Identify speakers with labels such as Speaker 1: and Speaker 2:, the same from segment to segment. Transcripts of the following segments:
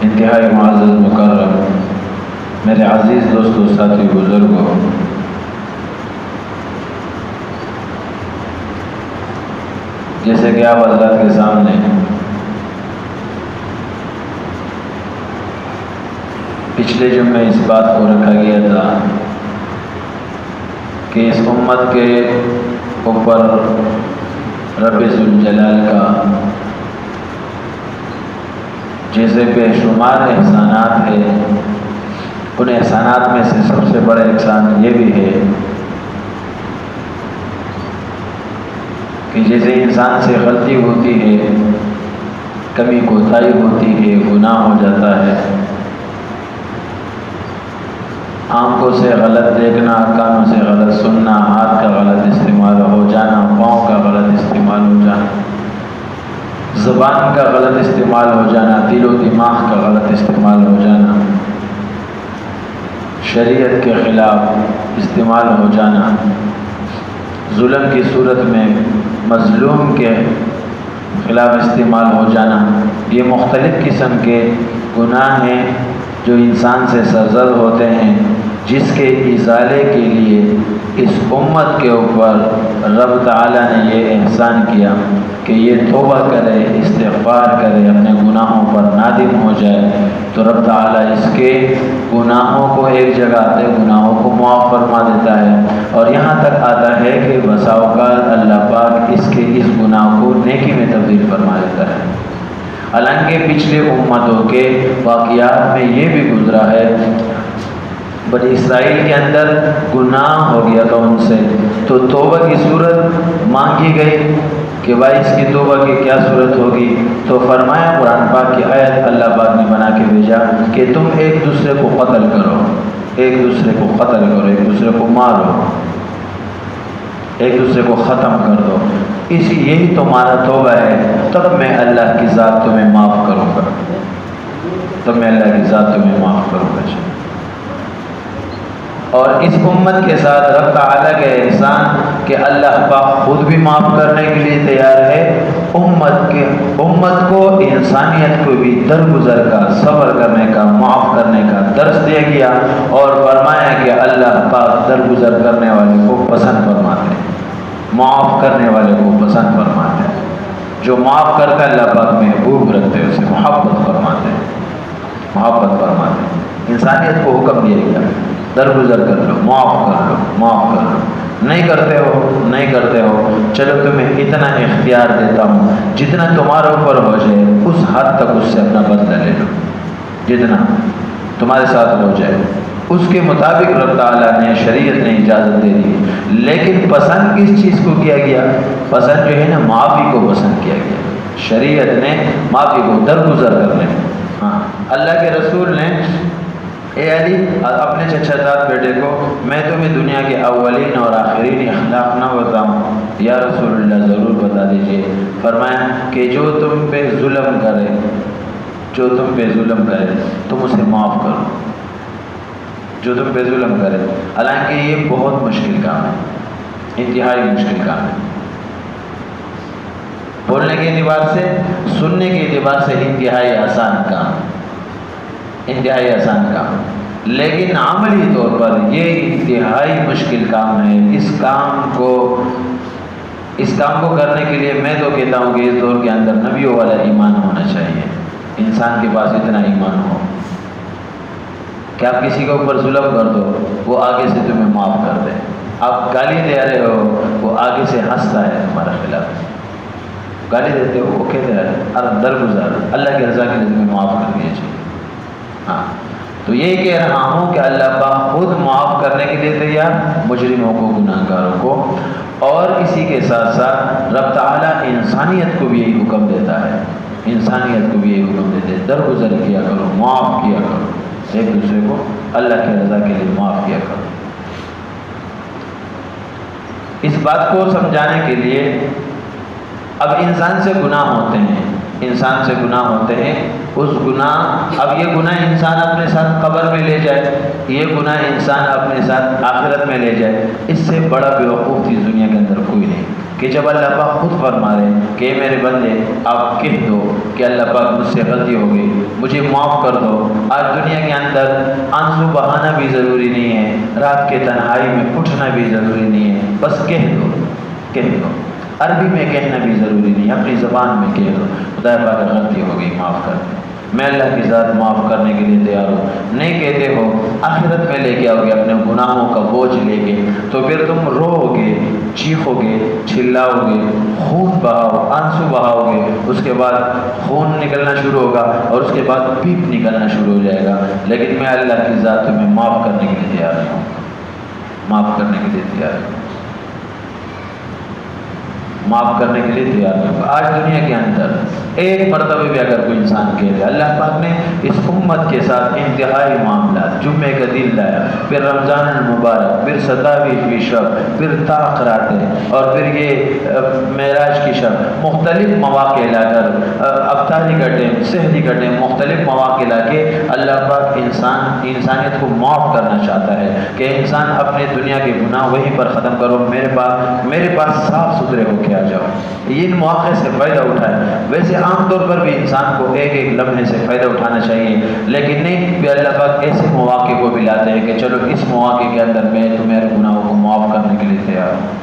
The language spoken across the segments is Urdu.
Speaker 1: انتہائی معزز مکرم میرے عزیز دوستوں، ساتھی، بزرگوں، جیسے کہ آپ حضرات کے سامنے پچھلے جمعے اس بات کو رکھا گیا تھا کہ اس امت کے اوپر رب ذوالجلال کا جیسے بے شمار احسانات ہیں، ان احسانات میں سے سب سے بڑا احسان یہ بھی ہے کہ جیسے انسان سے غلطی ہوتی ہے، کمی کوتاہی ہوتی ہے، گناہ ہو جاتا ہے، آنکھوں سے غلط دیکھنا، کانوں سے غلط سننا، ہاتھ کا غلط استعمال ہو جانا، پاؤں کا غلط استعمال ہو جانا، زبان کا غلط استعمال ہو جانا، دل و دماغ کا غلط استعمال ہو جانا، شریعت کے خلاف استعمال ہو جانا، ظلم کی صورت میں مظلوم کے خلاف استعمال ہو جانا، یہ مختلف قسم کے گناہ ہیں جو انسان سے سرزد ہوتے ہیں، جس کے ازالے کے لیے اس امت کے اوپر رب تعالیٰ نے یہ احسان کیا کہ یہ توبہ کرے، استغفار کرے، اپنے گناہوں پر نادم ہو جائے تو رب تعالیٰ اس کے گناہوں کو ایک جگہ آتے گناہوں کو معاف فرما دیتا ہے، اور یہاں تک آتا ہے کہ بسا اوقات اللہ پاک اس کے اس گناہ کو نیکی میں تبدیل فرما دیتا ہے۔ حالانکہ پچھلے امتوں کے واقعات میں یہ بھی گزرا ہے، بنی اسرائیل کے اندر گناہ ہو گیا تھا ان سے، تو توبہ کی صورت مانگی گئی کہ بھائی اس کی توبہ کی کیا صورت ہوگی، تو فرمایا قرآن پاک کی آیت اللہ پاک نے بنا کے بھیجا کہ تم ایک دوسرے کو قتل کرو، ایک دوسرے کو قتل کرو، ایک دوسرے کو مارو، ایک دوسرے کو ختم کر دو، یہی تمہارا توبہ ہے، تب میں اللہ کی ذات تمہیں معاف کروں گا، تب میں اللہ کی ذات تمہیں معاف کروں گا۔ اور اس امت کے ساتھ رب تعالیٰ کے احسان کہ اللہ پاک خود بھی معاف کرنے کے لیے تیار ہے، امت کو، انسانیت کو بھی درگزر کا، صبر کرنے کا، معاف کرنے کا درس دیا گیا، اور فرمایا کہ اللہ پاک درگزر کرنے والے کو پسند فرماتے ہیں، معاف کرنے والے کو پسند فرماتے ہیں، جو معاف کرتا ہے اللہ پاک محبوب رکھتے ہیں، اسے محبت فرماتے ہیں، محبت فرماتے ہیں۔ انسانیت کو حکم دیا گیا درگزر کر لو، معاف کر لو، معاف کر لو، نہیں کرتے ہو چلو تمہیں اتنا اختیار دیتا ہوں، جتنا تمہارے اوپر ہو جائے اس حد تک اس سے اپنا بدلہ لے لو، جتنا تمہارے ساتھ ہو جائے اس کے مطابق رب تعالیٰ نے، شریعت نے اجازت دے دی۔ لیکن پسند کس چیز کو کیا گیا؟ پسند جو ہے نا، معافی کو پسند کیا گیا، شریعت نے معافی کو درگزر کرنے۔ ہاں، اللہ کے رسول نے اے علی اپنے چچا زاد بیٹے کو، میں تمہیں دنیا کے اولین اور آخرین اخلاق نہ بتاؤں؟ یا رسول اللہ ضرور بتا دیجئے۔ فرمایا کہ جو تم پہ ظلم کرے، جو تم پہ ظلم کرے تم اسے معاف کرو، جو تم پہ ظلم کرے۔ حالانکہ یہ بہت مشکل کام ہے، انتہائی مشکل کام ہے، بولنے کے اعتبار سے، سننے کے اعتبار سے انتہائی آسان کام، انتہائی آسان کام، لیکن عملی طور پر یہ انتہائی مشکل کام ہے۔ اس کام کو کرنے کے لیے میں تو کہتا ہوں کہ اس دور کے اندر نبیوں والا ایمان ہونا چاہیے، انسان کے پاس اتنا ایمان ہو کہ آپ کسی کے اوپر ظلم کر دو وہ آگے سے تمہیں معاف کر دے، آپ گالی دے رہے ہو وہ آگے سے ہنستا ہے تمہارا خلاف، گالی دیتے ہو وہ کہتے ہیں درگزر، اللہ کی رضا کے لیے تمہیں معاف کر دیا چاہیے۔ ہاں، تو یہی کہہ رہا ہوں کہ اللہ پاک خود معاف کرنے کے لیے تیار، مجرموں کو، گناہ گاروں کو، اور اسی کے ساتھ ساتھ رب تعالیٰ انسانیت کو بھی یہی حکم دیتا ہے، انسانیت کو بھی یہی حکم دیتے ہیں، درگزر کیا کرو، معاف کیا کرو، ایک دوسرے کو اللہ کی رضا کے لیے معاف کیا کرو۔ اس بات کو سمجھانے کے لیے اب انسان سے گناہ ہوتے ہیں، انسان سے گناہ ہوتے ہیں، اس گناہ، اب یہ گناہ انسان اپنے ساتھ قبر میں لے جائے، یہ گناہ انسان اپنے ساتھ آخرت میں لے جائے، اس سے بڑا بیوقوف اس دنیا کے اندر کوئی نہیں، کہ جب اللہ پاک خود فرما رہے کہ اے میرے بندے آپ کہہ دو کہ اللہ پاک مجھ سے غلطی ہو گئی، مجھے معاف کر دو۔ آج دنیا کے اندر آنسو بہانا بھی ضروری نہیں ہے، رات کے تنہائی میں اٹھنا بھی ضروری نہیں ہے، بس کہہ دو، کہہ دو۔ عربی میں کہنا بھی ضروری نہیں، اپنی زبان میں کہہ دو خدا پاک غلطی ہو گئی معاف کر دو، میں اللہ کی ذات معاف کرنے کے لیے تیار ہوں۔ نہیں کہتے ہو آخرت میں لے کے آؤ گے اپنے گناہوں کا بوجھ لے کے، تو پھر تم رو گے، چیخو گے، چلاؤ گے، خون بہاؤ، آنسو بہاؤ گے، اس کے بعد خون نکلنا شروع ہوگا اور اس کے بعد پیپ نکلنا شروع ہو جائے گا۔ لیکن میں اللہ کی ذات تمہیں معاف کرنے کے لیے تیار ہوں، معاف کرنے کے لیے تیار ہوں، معاف کرنے کے لیے تیار ہوں۔ آج دنیا کے اندر ایک مرتبہ بھی اگر کوئی انسان کہہ دے اللہ پاک نے اس امت کے ساتھ انتہائی معاملات، جمعے کا دن لایا، پھر رمضان المبارک، پھر 27ویں شب، پھر طاق راتیں، اور پھر یہ معراج کی شب، مختلف مواقع لا کر افطاری کا ٹائم، سحری کا ٹائم، مختلف مواقع لا کے اللہ پاک انسانیت کو معاف کرنا چاہتا ہے کہ انسان اپنے دنیا کے گناہ وہیں پر ختم کرو، میرے پاس صاف ستھرے ہو کے آ جاؤ۔ یہ ان مواقع سے فائدہ اٹھائے۔ ویسے عام طور پر بھی انسان کو ایک ایک لمحے سے فائدہ اٹھانا چاہیے، لیکن نہیں کہ اللہ پاک ایسے مواقع کو بھی لاتے ہیں کہ چلو اس مواقع کے اندر میں تمہارے گناہوں کو معاف کرنے کے لیے تیار ہوں۔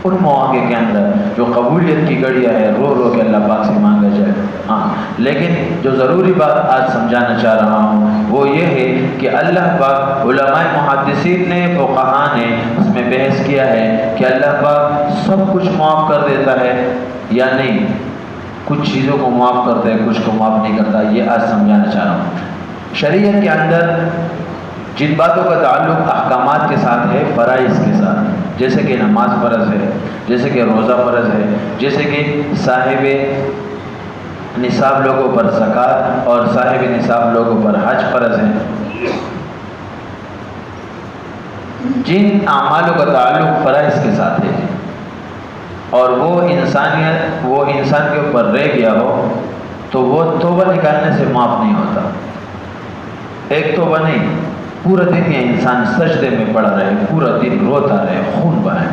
Speaker 1: ان مواقع کے اندر جو قبولیت کی گڑیا ہے رو رو کے اللہ پاک سے مانگا جائے۔ ہاں، لیکن جو ضروری بات آج سمجھانا چاہ رہا ہوں وہ یہ ہے کہ اللہ پاک، علماء محدثین نے، فقہاء نے اس میں بحث کیا ہے کہ اللہ پاک سب کچھ معاف کر دیتا ہے یا نہیں، کچھ چیزوں کو معاف کرتا ہے، کچھ کو معاف نہیں کرتا۔ یہ آج سمجھانا چاہ رہا ہوں۔ شریعت کے اندر جن باتوں کا تعلق احکامات کے ساتھ ہے، فرائض کے ساتھ، جیسے کہ نماز فرض ہے، جیسے کہ روزہ فرض ہے، جیسے کہ صاحب نصاب لوگوں پر زکوٰۃ اور صاحب نصاب لوگوں پر حج فرض ہے، جن اعمالوں کا تعلق فرائض کے ساتھ ہے اور وہ انسان کے اوپر رہ گیا ہو تو وہ توبہ نکالنے سے معاف نہیں ہوتا۔ ایک توبہ نہیں، پورا دن یہ انسان سجدے میں پڑا رہے، پورا دن روتا رہے، خون بہائے،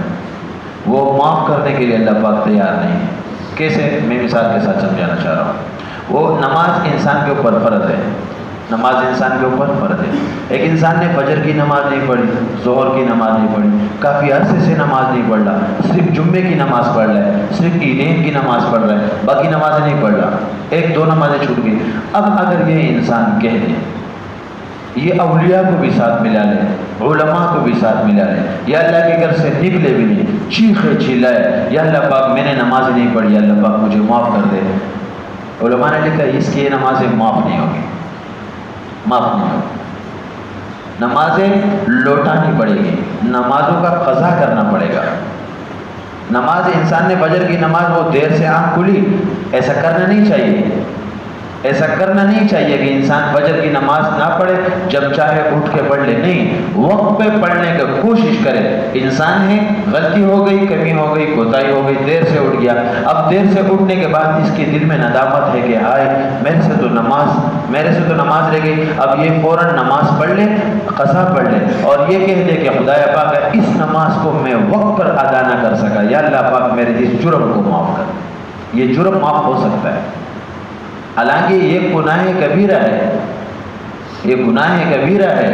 Speaker 1: وہ معاف کرنے کے لیے اللہ پاک تیار نہیں ہے۔ کیسے؟ میں مثال کے ساتھ سمجھانا چاہ رہا ہوں۔ وہ نماز انسان کے اوپر فرض ہے، نماز انسان کے اوپر فرض ہے۔ ایک انسان نے فجر کی نماز نہیں پڑھی، ظہر کی نماز نہیں پڑھی، کافی عرصے سے نماز نہیں پڑھ رہا، صرف جمعے کی نماز پڑھ رہا ہے، صرف عیدین کی نماز پڑھ رہا ہے، باقی نمازیں نہیں پڑھ رہا، ایک دو نمازیں چھوٹ گئی۔ اب اگر یہ انسان کہہ دے، یہ اولیاء کو بھی ساتھ ملا لے، علماء کو بھی ساتھ ملا لے، یا اللہ کے گھر سے نکلے بھی نہیں، چیخے چلائے یا اللہ پاک میں نے نماز نہیں پڑھی، اللہ پاک مجھے معاف کر دے، علماء نے لکھا اس کی یہ نمازیں معاف نہیں ہوگی، معاف نہیں ہوگی، نمازیں لوٹانی پڑے گی، نمازوں کا قضا کرنا پڑے گا۔ نماز انسان نے فجر کی نماز وہ دیر سے آنکھ کھلی، ایسا کرنا نہیں چاہیے، ایسا کرنا نہیں چاہیے کہ انسان فجر کی نماز نہ پڑھے، جب چاہے اٹھ کے پڑھ لے، نہیں، وقت پہ پڑھنے کی کوشش کرے۔ انسان ہے، غلطی ہو گئی، کمی ہو گئی، کوتاہی ہو گئی، دیر سے اٹھ گیا، اب دیر سے اٹھنے کے بعد اس کے دل میں ندامت ہے کہ ہائے میرے سے تو نماز رہ گئی، اب یہ فوراً نماز پڑھ لے، قضا پڑھ لے اور یہ کہہ دے کہ خدایا پاک اس نماز کو میں وقت پر ادا نہ کر سکا، یا اللہ پاک میرے اس جرم کو معاف کر۔ یہ جرم معاف ہو سکتا ہے، حالانکہ یہ گناہ کبیرہ ہے، یہ گناہ کبیرہ ہے،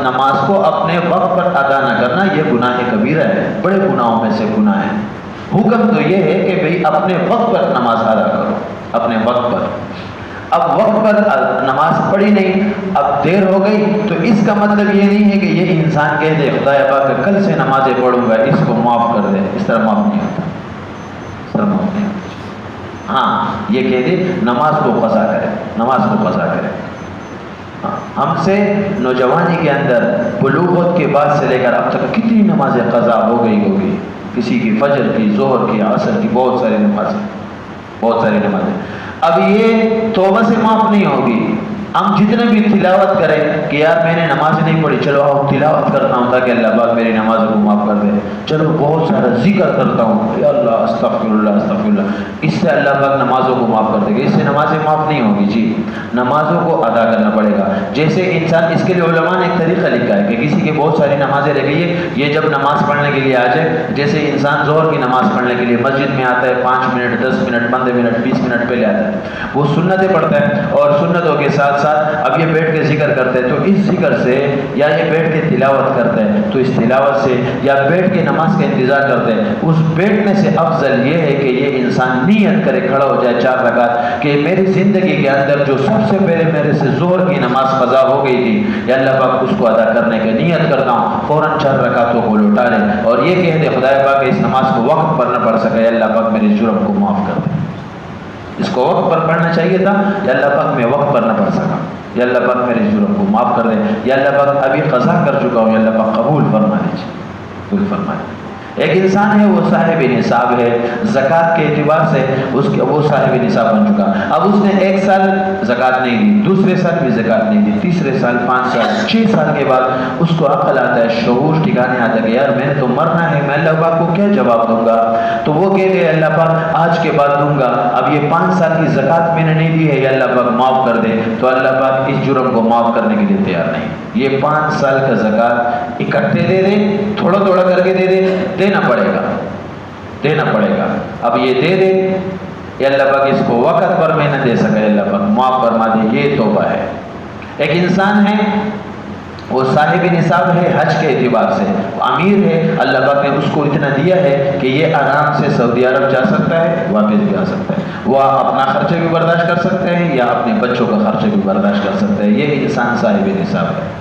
Speaker 1: نماز کو اپنے وقت پر ادا نہ کرنا یہ گناہ کبیرہ ہے، بڑے گناہوں میں سے گناہ ہے۔ حکم تو یہ ہے کہ بھئی اپنے وقت پر نماز ادا کرو، اپنے وقت پر۔ اب وقت پر نماز پڑھی نہیں، اب دیر ہو گئی، تو اس کا مطلب یہ نہیں ہے کہ یہ انسان کہہ دے خدایا پاک کل سے نمازیں پڑھوں گا، اس کو معاف کر دے، اس طرح معاف نہیں ہوتا، اس طرح معاف نہیں ہوتا۔ ہاں، یہ کہہ دے نماز کو قضا کرے، نماز کو قضا کرے۔ ہم سے نوجوانی کے اندر بلوغت کے بعد سے لے کر اب تک کتنی نمازیں قضا ہو گئی ہوگی، کسی کی فجر کی، ظہر کی، عصر کی، بہت ساری نمازیں۔ اب یہ توبہ سے معاف نہیں ہوگی، ہم جتنے بھی تلاوت کریں کہ یار میں نے نماز نہیں پڑھی، چلو آؤ تلاوت کرتا ہوں تاکہ اللہ پاک میری نمازوں کو معاف کر دے، چلو بہت سارا ذکر کرتا ہوں، یا اللہ استغفر اللہ استغفر اللہ، اس سے اللہ پاک نمازوں کو معاف کر دے گا، اس سے نمازیں معاف نہیں ہوگی جی، نمازوں کو ادا کرنا پڑے گا۔ جیسے انسان، اس کے لیے علماء نے ایک طریقہ لکھا ہے کہ کسی کے بہت ساری نمازیں رہ گئی ہے، یہ جب نماز پڑھنے کے لیے آ جائے، جیسے انسان ظہر کی نماز پڑھنے کے لیے مسجد میں آتا ہے، 5 منٹ 10 منٹ 15 منٹ 20 منٹ پہلے آتا ہے، وہ سنتیں پڑھتا ہے، اور سنتوں کے ساتھ ساتھ اب یہ بیٹھ کے ذکر کرتے ہیں، تو اس ذکر سے یا یہ بیٹھ کے تلاوت کرتے ہیں، تو اس تلاوت سے یا بیٹھ کے نماز کا انتظار کرتے ہیں، اس بیٹھنے سے افضل یہ ہے کہ یہ انسان نیت کرے، کھڑا ہو جائے 4 رکعت، کہ میری زندگی کے اندر جو سب سے پہلے میرے سے ظہر کی نماز قضا ہو گئی تھی، یا اللہ پاک اس کو ادا کرنے کی نیت کرتا ہوں، فوراً 4 رکعتوں کو لوٹا لے، اور یہ کہہ دے خدا پاک اس نماز کو وقت پر نہ پڑھ سکے، یا اللہ پاک میرے جرم کو معاف کر دے، اس کو وقت پر پڑھنا چاہیے تھا، یا اللہ پاک میں وقت پر نہ پڑھ سکا، یا اللہ پاک میرے جرم کو معاف کر دے، یا اللہ پاک ابھی قضا کر چکا ہوں، یا اللہ پاک قبول فرما لیجیے، قبول فرما لیجیے۔ ایک انسان ہے، وہ صاحب نصاب ہے، زکوٰۃ کے اعتبار سے وہ صاحب نصاب بن چکا، اب اس نے 1 سال زکوٰۃ نہیں دی، دوسرے سال بھی زکوٰۃ نہیں دی، تیسرے سال 5 سال 6 سال کے بعد اس کو عقل آتا ہے، شعور ٹھکانے آتا ہے کہ یار میں نے تو مرنا ہے، میں اللہ پاک کو کیا جواب دوں گا، تو وہ کہہ دے اللہ پاک آج کے بعد دوں گا، اب یہ 5 سال کی زکوٰۃ میں نے نہیں دی ہے، یا اللہ پاک معاف کر دے، تو اللہ پاک اس جرم کو معاف کرنے کے لیے تیار نہیں، یہ 5 سال کا زکوٰۃ اکٹھے دے دے، تھوڑا تھوڑا کر کے دے دے، دینا پڑے گا، دینا پڑے گا، اب یہ دے دے، یا اللہ پاک اس کو وقت پر میں نہ دے سکے، اللہ پاک معاف فرما دے، یہ توبہ ہے۔ ایک انسان ہے، وہ صاحب نصاب ہے حج کے اعتبار سے، امیر ہے، اللہ پاک نے اس کو اتنا دیا ہے کہ یہ آرام سے سعودی عرب جا سکتا ہے، واپس بھی آ سکتا ہے، وہ اپنا خرچہ بھی برداشت کر سکتے ہیں یا اپنے بچوں کا خرچہ بھی برداشت کر سکتے ہیں، یہ انسان صاحب نصاب ہے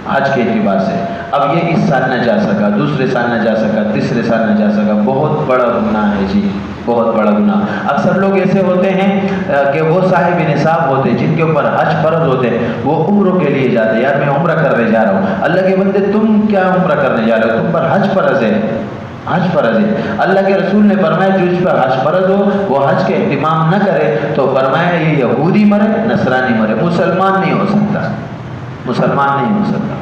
Speaker 1: حج کے اعتبار سے۔ اب یہ اس سال نہ جا سکا، دوسرے سال نہ جا سکا، تیسرے سال نہ جا سکا، بہت بڑا گناہ ہے جی، بہت بڑا گناہ۔ اکثر لوگ ایسے ہوتے ہیں کہ وہ صاحب نصاب ہوتے، جن کے اوپر حج فرض ہوتے، وہ عمروں کے لیے جاتے، یار میں عمرہ کرنے جا رہا ہوں، اللہ کے بندے تم کیا عمرہ کرنے جا رہے ہو، تم پر حج فرض ہے، حج فرض ہے۔ اللہ کے رسول نے فرمایا جو اس پر حج فرض ہو وہ حج کے اہتمام نہ کرے، تو فرمایا یہ یہودی مرے نصرانی مرے، مسلمان نہیں ہو سکتا، مسلمان نہیں ہو سکتا۔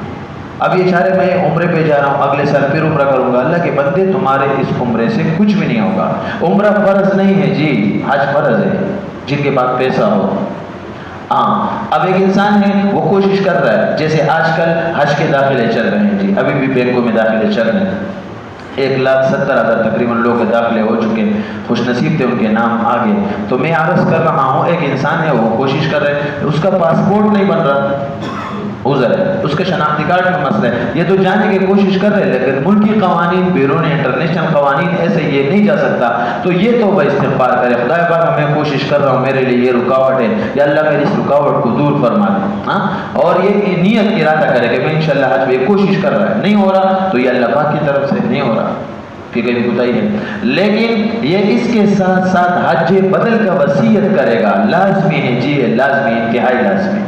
Speaker 1: اب یہ چارے میں عمرے پہ جا رہا ہوں، اگلے سال پھر عمرہ کروں گا، اللہ کے بندے تمہارے اس عمرے سے کچھ بھی نہیں ہوگا، عمرہ فرض نہیں ہے جی، حج فرض ہے، جن کے پاس پیسہ ہو۔ ہاں اب ایک انسان ہے، وہ کوشش کر رہا ہے، جیسے آج کل حج کے داخلے چل رہے ہیں جی، ابھی بھی بینکوں میں داخلے چل رہے ہیں، 1,70,000 تقریباً لوگ کے داخلے ہو چکے ہیں، خوش نصیب تھے ان کے نام آگے، تو میں عرض کر رہا ہوں ایک انسان ہے، وہ کوشش کر رہے ہیں، اس کا پاسپورٹ نہیں بن رہا، عذر ہے، اس کے شناختی کارڈ میں مسئلہ ہے، یہ تو جانے کی کوشش کر رہے ہیں، لیکن ملکی قوانین، بیرون انٹرنیشنل قوانین ایسے یہ نہیں جا سکتا، تو یہ تو وہ استغفار کرے، خدا پاک میں کوشش کر رہا ہوں، میرے لیے یہ رکاوٹ ہے، یا اللہ میری اس رکاوٹ کو دور فرما دے، ہاں، اور یہ نیت ارادہ کرے کہ میں انشاءاللہ حج میں کوشش کر رہا ہے، نہیں ہو رہا تو یہ اللہ پاک کی طرف سے نہیں ہو رہا، کہ کہیں کوتاہی ہے، لیکن یہ اس کے ساتھ ساتھ حج بدل کا وصیت کرے گا، لازمی ہے جی، لازمی، انتہائی لازمی۔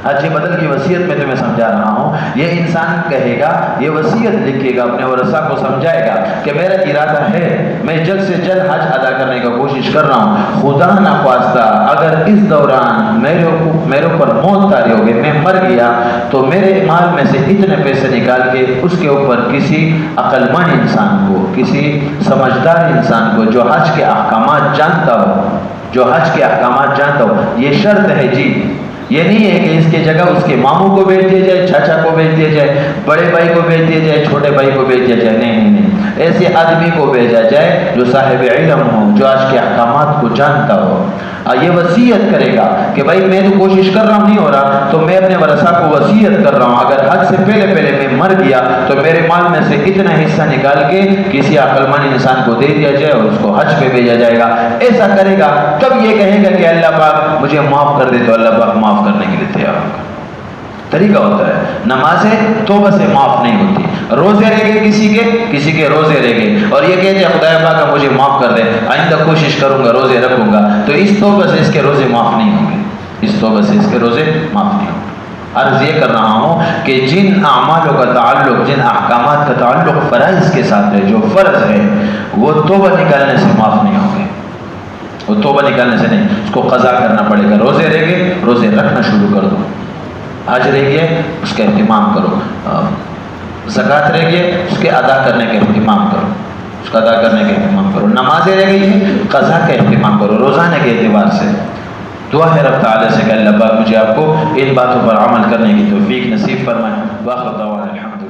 Speaker 1: حج بدل کی وصیت میں تمہیں سمجھا رہا ہوں، یہ انسان کہے گا، یہ وصیت لکھے گا، اپنے ورثہ کو سمجھائے گا کہ میرا ارادہ ہے، میں جلد سے جلد حج ادا کرنے کا کوشش کر رہا ہوں، خدا نخواستہ اگر اس دوران میرے اوپر موت طاری ہو گئی، میں مر گیا، تو میرے مال میں سے اتنے پیسے نکال کے اس کے اوپر کسی عقل مند انسان کو، کسی سمجھدار انسان کو جو حج کے احکامات جانتا ہو، جو حج کے احکامات جانتا ہو، یہ شرط ہے جی، یہ نہیں ہے کہ اس کی جگہ اس کے ماموں کو بیچ دیا جائے، چاچا کو بیچ دیا جائے، بڑے بھائی کو بیچ دیا جائے، چھوٹے بھائی کو بیچ دیا جائے، نہیں، ایسے آدمی کو بھیجا جائے جو صاحب علم ہو، جو آج کے احکامات کو جانتا ہو، یہ وصیت کرے گا کہ بھائی میں تو کوشش کر رہا ہوں، نہیں ہو رہا، تو میں اپنے ورثہ کو وصیت کر رہا ہوں، اگر حج سے پہلے میں مر گیا تو میرے مال میں سے اتنا حصہ نکال کے کسی عقل مند انسان کو دے دیا جائے اور اس کو حج پہ بھیجا جائے گا، ایسا کرے گا، تب یہ کہے گا کہ اللہ پاک مجھے معاف کر دے، تو اللہ پاک معاف کرنے کے لیے تیار ہوگا۔ طریقہ ہوتا ہے، نمازیں توبہ سے معاف نہیں ہوتی، روزے رہ گئے کسی کے روزے رہ گئے، اور یہ کہتے ہیں خدا پاک مجھے معاف کر دے، آئندہ کوشش کروں گا، روزے رکھوں گا، تو اس توبہ سے اس کے روزے معاف نہیں ہوں گے، اس توبہ سے اس کے روزے معاف نہیں ہوں گے۔ عرض یہ کر رہا ہوں کہ جن اعمالوں کا تعلق، جن احکامات کا تعلق فرائض کے ساتھ ہے، جو فرض ہے، وہ توبہ نکالنے سے معاف نہیں ہوں گے، وہ توبہ نکالنے سے نہیں، اس کو قضا کرنا پڑے گا، روزے رہ گئے، روزے رکھنا شروع کر دو۔ حج رہ گیا اس کا اہتمام کرو، زکوٰۃ رہ گیا اس کے ادا کرنے کا اہتمام کرو، اس کا ادا کرنے کا اہتمام کرو، نمازیں رہ گئی ہیں قضا کا اہتمام کرو روزانہ کے اعتبار سے۔ دعا ہے رب تعالیٰ سے کہ اللہ پاک مجھے آپ کو ان باتوں پر عمل کرنے کی توفیق نصیب فرمائے۔ واخر دعوانا الحمد